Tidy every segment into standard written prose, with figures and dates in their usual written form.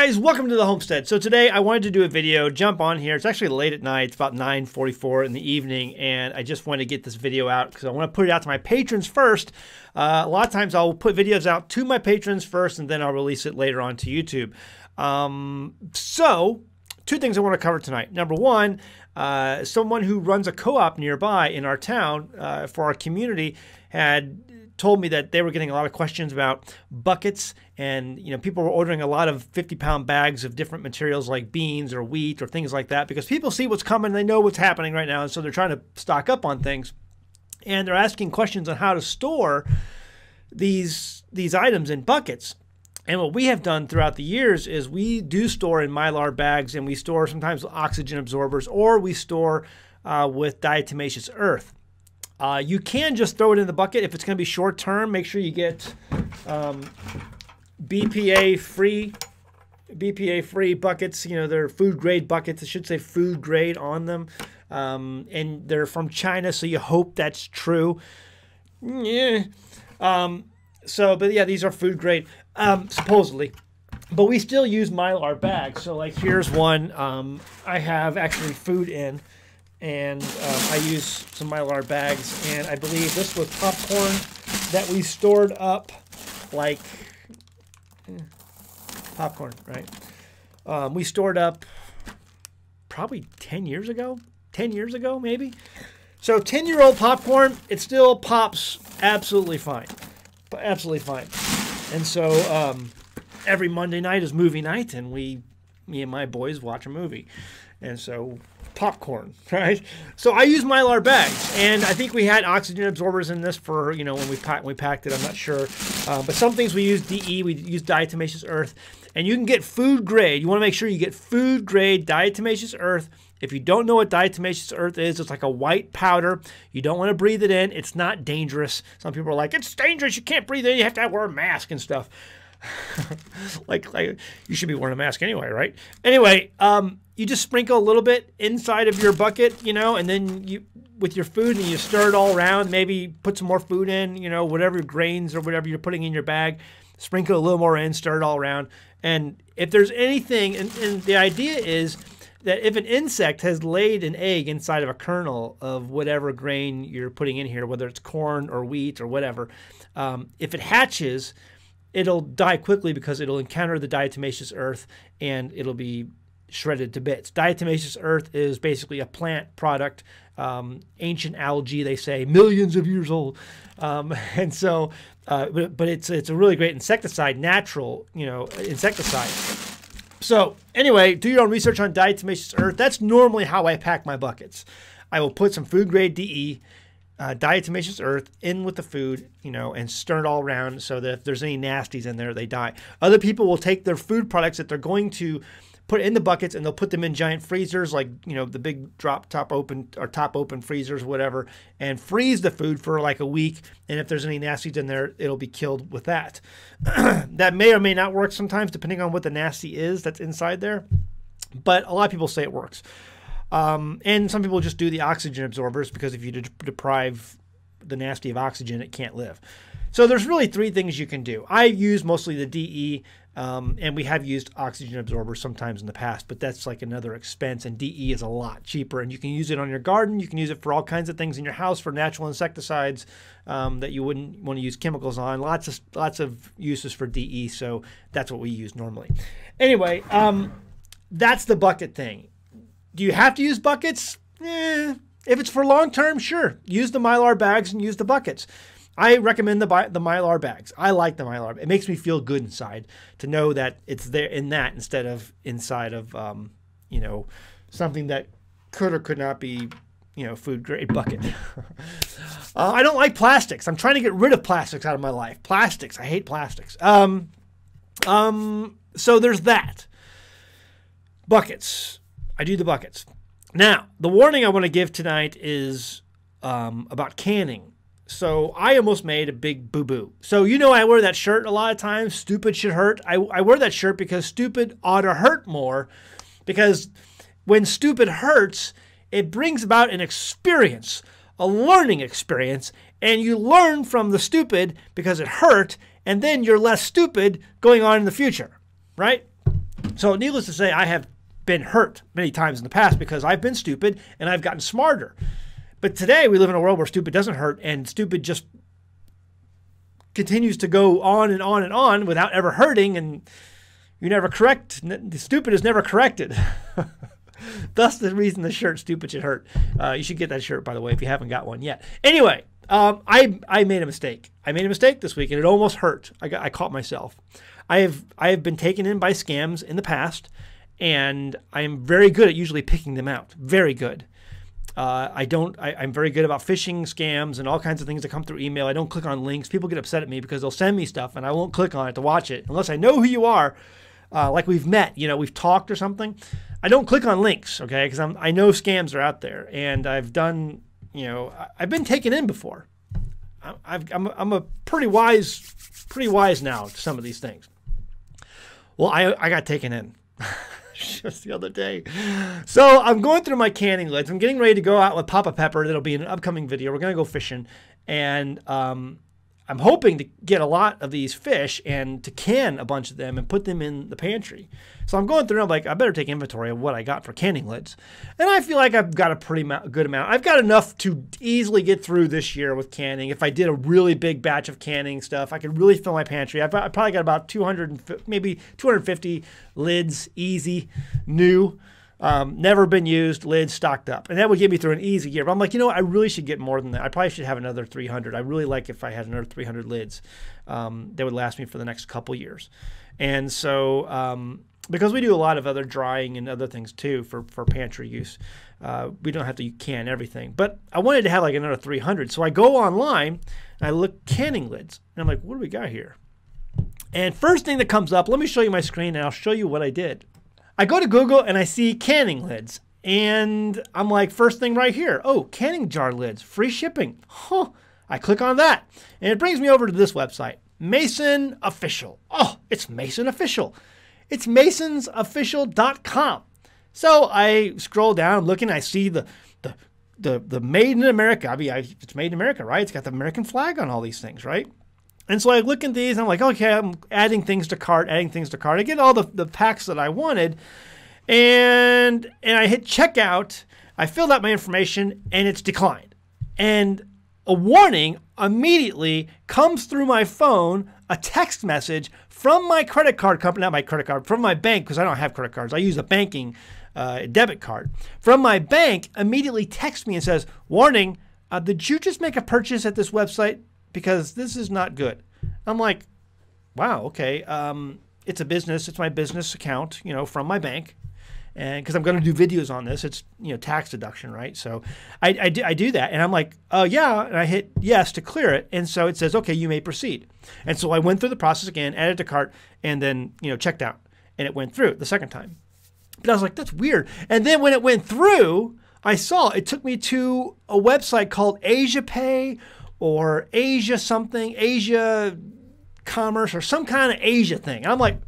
guys, welcome to the Homestead. So today I wanted to do a video, jump on here. It's actually late at night. It's about 9:44 in the evening, and I just wanted to get this video out because I want to put it out to my patrons first. A lot of times I'll put videos out to my patrons first, and then I'll release it later on to YouTube. So two things I want to cover tonight. Number one, someone who runs a co-op nearby in our town for our community had told me that they were getting a lot of questions about buckets, and people were ordering a lot of 50-pound bags of different materials like beans or wheat or things like that because people see what's coming, they know what's happening right now, and so they're trying to stock up on things, and they're asking questions on how to store these items in buckets. And what we have done throughout the years is we do store in Mylar bags, and we store sometimes oxygen absorbers, or we store with diatomaceous earth. You can just throw it in the bucket if it's going to be short term. Make sure you get BPA free buckets. They're food grade buckets. It should say food grade on them, and they're from China, so you hope that's true. Yeah. But yeah, these are food grade, supposedly. But we still use Mylar bags. So like here's one I have actually food in. And I use some Mylar bags, and I believe this was popcorn that we stored up, like popcorn, right? We stored up probably 10 years ago, maybe. So 10-year-old popcorn, it still pops absolutely fine, And so every Monday night is movie night, and me and my boys watch a movie, and so popcorn, right? So I use Mylar bags, and I think we had oxygen absorbers in this for, when we packed it, I'm not sure. But some things we use DE, we use diatomaceous earth, and you can get food grade. You want to make sure you get food grade diatomaceous earth. If you don't know what diatomaceous earth is, it's like a white powder. You don't want to breathe it in. It's not dangerous. Some people are like, it's dangerous. You can't breathe it in. You have to wear a mask and stuff. like you should be wearing a mask anyway, right? Anyway, you just sprinkle a little bit inside of your bucket, and then you, with your food, and you stir it all around. Maybe put some more food in, whatever grains or whatever you're putting in your bag. Sprinkle a little more in, stir it all around. And if there's anything, and the idea is that if an insect has laid an egg inside of a kernel of whatever grain you're putting in here, whether it's corn or wheat or whatever, if it hatches, it'll die quickly because it'll encounter the diatomaceous earth and it'll be shredded to bits. Diatomaceous earth is basically a plant product, ancient algae, they say, millions of years old. And so, but it's a really great insecticide, natural, insecticide. So anyway, do your own research on diatomaceous earth. That's normally how I pack my buckets. I will put some food grade DE, diatomaceous earth in with the food, and stir it all around so that if there's any nasties in there, they die. Other people will take their food products that they're going to put in the buckets, and they'll put them in giant freezers, like, the big top open freezers, whatever, and freeze the food for like a week. And if there's any nasties in there, it'll be killed with that. That may or may not work sometimes, depending on what the nasty is that's inside there. But a lot of people say it works. And some people just do the oxygen absorbers because if you deprive the nasty of oxygen, it can't live. So there's really three things you can do. I use mostly the DE, and we have used oxygen absorbers sometimes in the past, but that's like another expense, and DE is a lot cheaper, and you can use it on your garden. You can use it for all kinds of things in your house, for natural insecticides that you wouldn't want to use chemicals on. Lots of uses for DE, so that's what we use normally. Anyway, that's the bucket thing. Do you have to use buckets? If it's for long term, sure. Use the Mylar bags and use the buckets. I recommend the Mylar bags. I like the Mylar. It makes me feel good inside to know that it's there in that instead of inside of something that could or could not be food grade bucket. I don't like plastics. I'm trying to get rid of plastics out of my life. Plastics. I hate plastics. So there's that. Buckets. I do the buckets. Now, the warning I want to give tonight is about canning. So I almost made a big boo-boo. So I wear that shirt a lot of times. Stupid should hurt. I wear that shirt because stupid ought to hurt more. Because when stupid hurts, it brings about an experience, a learning experience. And you learn from the stupid because it hurt. And then you're less stupid going on in the future. Right? So needless to say, I have been hurt many times in the past because I've been stupid and I've gotten smarter. But today we live in a world where stupid doesn't hurt and stupid just continues to go on and on and on without ever hurting, and you never correct. The stupid is never corrected. Thus the reason the shirt "Stupid Should Hurt." You should get that shirt, by the way, if you haven't got one yet. Anyway, I made a mistake. I made a mistake this week, and it almost hurt. I caught myself. I have been taken in by scams in the past, and I am very good at usually picking them out. Very good. I'm very good about phishing scams and all kinds of things that come through email. I don't click on links. People get upset at me because they'll send me stuff, and I won't click on it to watch it unless I know who you are. Like we've met, we've talked or something. I don't click on links, okay? Because I know scams are out there, and I've done, I've been taken in before. I'm a pretty wise now to some of these things. Well, I got taken in just the other day. So I'm going through my canning lids. I'm getting ready to go out with Papa Pepper. That'll be in an upcoming video. We're gonna go fishing, and I'm hoping to get a lot of these fish and to can a bunch of them and put them in the pantry. So I'm going through and I'm like, I better take inventory of what I got for canning lids. And I feel like I've got a pretty good amount. I've got enough to easily get through this year with canning. If I did a really big batch of canning stuff, I could really fill my pantry. I probably got about 200, maybe 250 lids, easy, new. Never been used, lids stocked up. And that would get me through an easy year. But I'm like, I really should get more than that. I probably should have another 300. I really like if I had another 300 lids. That would last me for the next couple years. And so, because we do a lot of other drying and other things too for pantry use, we don't have to can everything. But I wanted to have like another 300. So I go online and I look canning lids. And I'm like, what do we got here? And first thing that comes up, let me show you my screen and I'll show you what I did. I go to Google and I see canning lids, and I'm like, first thing right here, oh, canning jar lids, free shipping. Huh. I click on that, and it brings me over to this website, Mason Official. Oh, it's Mason Official. It's masonsofficial.com. So I scroll down, looking, I see the made in America. I mean, it's made in America, right? It's got the American flag on all these things, right? And so I look at these and I'm like, okay, I'm adding things to cart. I get all the packs that I wanted, and I hit checkout. I filled out my information and it's declined. And a warning immedately comes through my phone, a text message from my credit card company, not my credit card, from my bank, because I don't have credit cards. I use a banking debit card. From my bank, immediately texts me and says, warning, did you just make a purchase at this website? Because this is not good. I'm like, wow, okay. It's a business. It's my business account, from my bank. And because I'm going to do videos on this, it's, tax deduction, right? So I do that. And I'm like, yeah. And I hit yes to clear it. And so it says, okay, you may proceed. And so I went through the process again, added to cart, and then, checked out. And it went through the second time. But I was like, that's weird. And then when it went through, I saw it took me to a website called Asia Pay or Asia something, Asia Commerce, or some kind of Asia thing. And I'm like,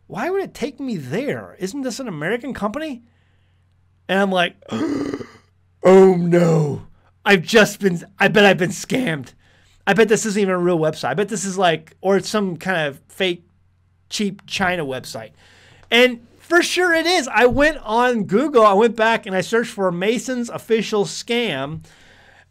why would it take me there? Isn't this an American company? And I'm like, oh no, I bet I've been scammed. I bet this isn't even a real website. I bet this is or it's some kind of fake, cheap China website. And for sure it is. I went on Google, I went back and I searched for Mason's Official scam.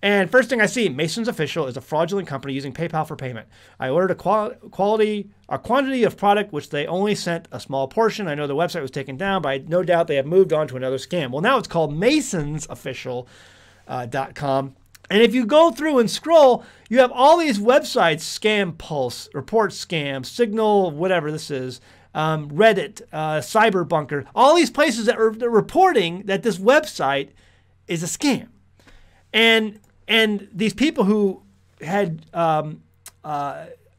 And first thing I see, Mason's Official is a fraudulent company using PayPal for payment. I ordered a quantity of product, which they only sent a small portion. I know the website was taken down, but no doubt they have moved on to another scam. Well, now it's called masonsofficial.com. And if you go through and scroll, you have all these websites, Scam Pulse, Report Scam, Signal, whatever this is, Reddit, Cyberbunker, all these places that are reporting that this website is a scam. And these people who had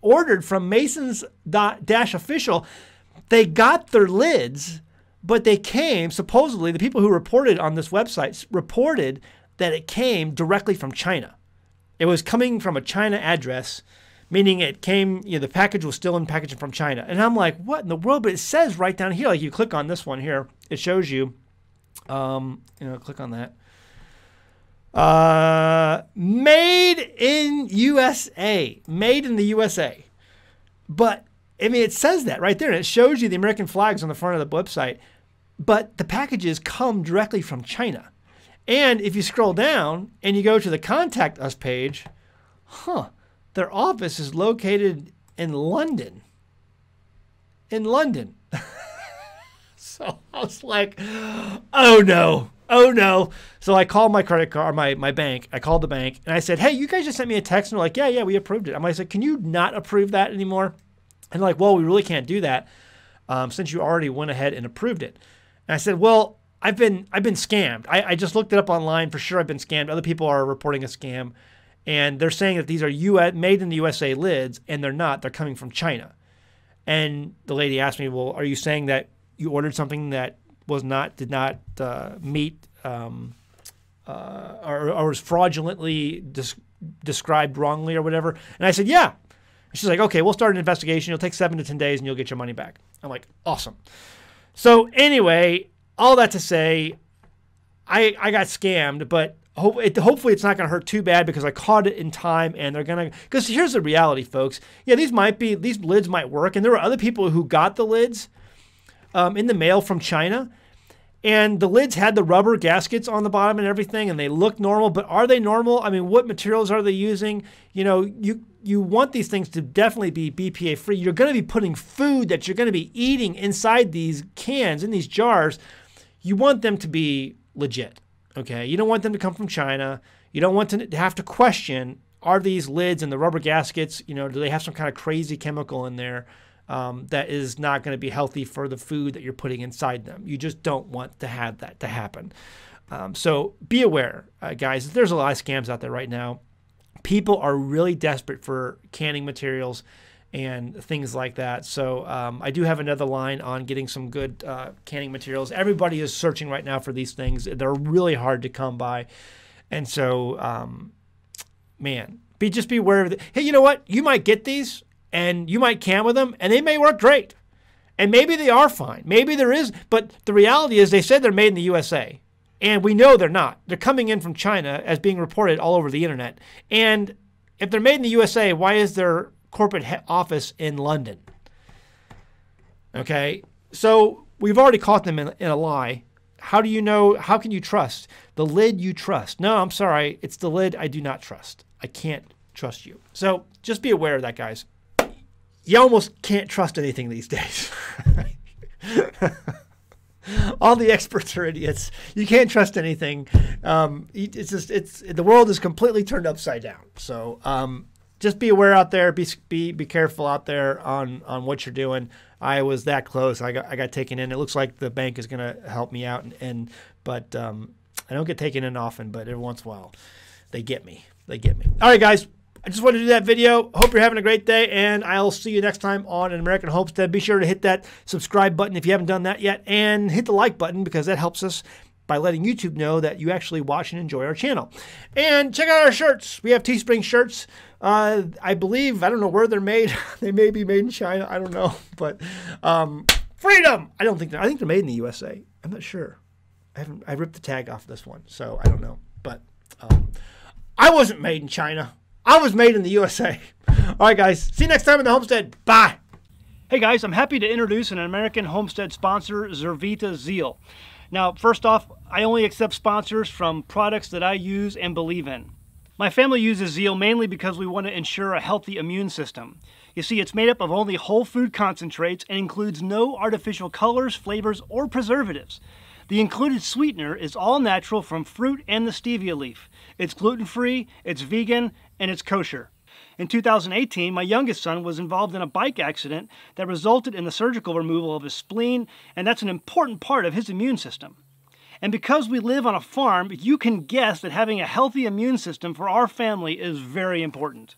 ordered from Masons-Official, they got their lids, but they came, supposedly, the people who reported on this website reported that it came directly from China. It was coming from a China address, meaning it came, the package was still in packaging from China. And I'm like, what in the world? But it says right down here, like you click on this one here, it shows you, click on that. Made in USA, made in the USA. But I mean, it says that right there, and it shows you the American flags on the front of the website, but the packages come directly from China. And if you scroll down and you go to the Contact Us page, their office is located in London. In London. So I was like, oh no. Oh no. So I called my credit card, my bank. I called the bank and I said, hey, you guys just sent me a text. And they're like, yeah, we approved it. I said, can you not approve that anymore? And they're like, well, we really can't do that since you already went ahead and approved it. And I said, well, I've been scammed. I just looked it up online. For sure I've been scammed. Other people are reporting a scam. And they're saying that these are made in the USA lids, and they're not. They're coming from China. And the lady asked me, well, are you saying that you ordered something that did not meet or was fraudulently described wrongly or whatever? And I said, yeah. And she's like, okay, we'll start an investigation. It'll take 7 to 10 days, and you'll get your money back. I'm like, awesome. So anyway, all that to say, I got scammed, but hopefully it's not going to hurt too bad because I caught it in time, and they're going to, because here's the reality, folks. Yeah, these lids might work, and there were other people who got the lids in the mail from China, and the lids had the rubber gaskets on the bottom and everything, and they look normal, but are they normal? I mean, what materials are they using? You know, you want these things to definitely be BPA free. You're going to be putting food that you're going to be eating inside these cans, in these jars. You want them to be legit. Okay, you don't want them to come from China. You don't want to have to question, are these lids and the rubber gaskets, you know, do they have some kind of crazy chemical in there that is not going to be healthy for the food that you're putting inside them? You just don't want to have that to happen. So be aware, guys. There's a lot of scams out there right now. People are really desperate for canning materials and things like that. So I do have another line on getting some good canning materials. Everybody is searching right now for these things. They're really hard to come by. And so, man, just be aware of it. Hey, you know what? You might get these and you might can with them and they may work great. And maybe they are fine. Maybe there is. But the reality is they said they're made in the USA. And we know they're not. They're coming in from China as being reported all over the internet. And if they're made in the USA, why is their corporate office in London? Okay, so we've already caught them in a lie. How do you know? How can you trust the lid you trust? No, I'm sorry, it's the lid I do not trust. I can't trust you. So just be aware of that, guys. You almost can't trust anything these days. All the experts are idiots. You can't trust anything. The world is completely turned upside down. So just be aware out there. Be careful out there on what you're doing. I was that close. I got taken in. It looks like the bank is going to help me out, but I don't get taken in often. But every once in a while, they get me. They get me. All right, guys. I just wanted to do that video. Hope you're having a great day, and I'll see you next time on An American Homestead. Be sure to hit that subscribe button if you haven't done that yet, and hit the like button because that helps us by letting YouTube know that you actually watch and enjoy our channel. And check out our shirts. We have Teespring shirts. I believe, I don't know where they're made. They may be made in China. I don't know. But freedom! I think they're made in the USA. I'm not sure. I ripped the tag off this one, so I don't know. But I wasn't made in China. I was made in the USA. All right, guys. See you next time in the Homestead. Bye. Hey, guys. I'm happy to introduce an American Homestead sponsor, Zervita Zeal. Now, first off, I only accept sponsors from products that I use and believe in. My family uses Zeal mainly because we want to ensure a healthy immune system. You see, it's made up of only whole food concentrates and includes no artificial colors, flavors, or preservatives. The included sweetener is all natural from fruit and the stevia leaf. It's gluten-free, it's vegan, and it's kosher. In 2018, my youngest son was involved in a bike accident that resulted in the surgical removal of his spleen, and that's an important part of his immune system. And because we live on a farm, you can guess that having a healthy immune system for our family is very important.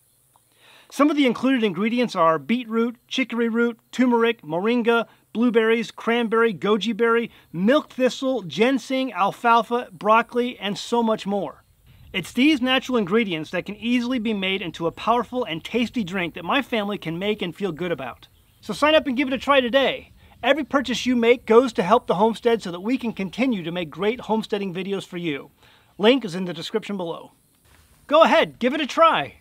Some of the included ingredients are beetroot, chicory root, turmeric, moringa, blueberries, cranberry, goji berry, milk thistle, ginseng, alfalfa, broccoli, and so much more. It's these natural ingredients that can easily be made into a powerful and tasty drink that my family can make and feel good about. So sign up and give it a try today. Every purchase you make goes to help the homestead so that we can continue to make great homesteading videos for you. Link is in the description below. Go ahead, give it a try.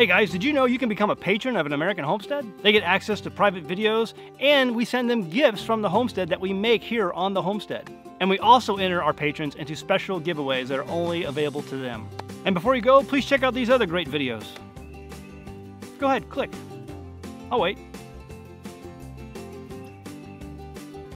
Hey guys, did you know you can become a patron of an American Homestead? They get access to private videos, and we send them gifts from the homestead that we make here on the homestead. And we also enter our patrons into special giveaways that are only available to them. And before you go, please check out these other great videos. Go ahead, click. I'll wait.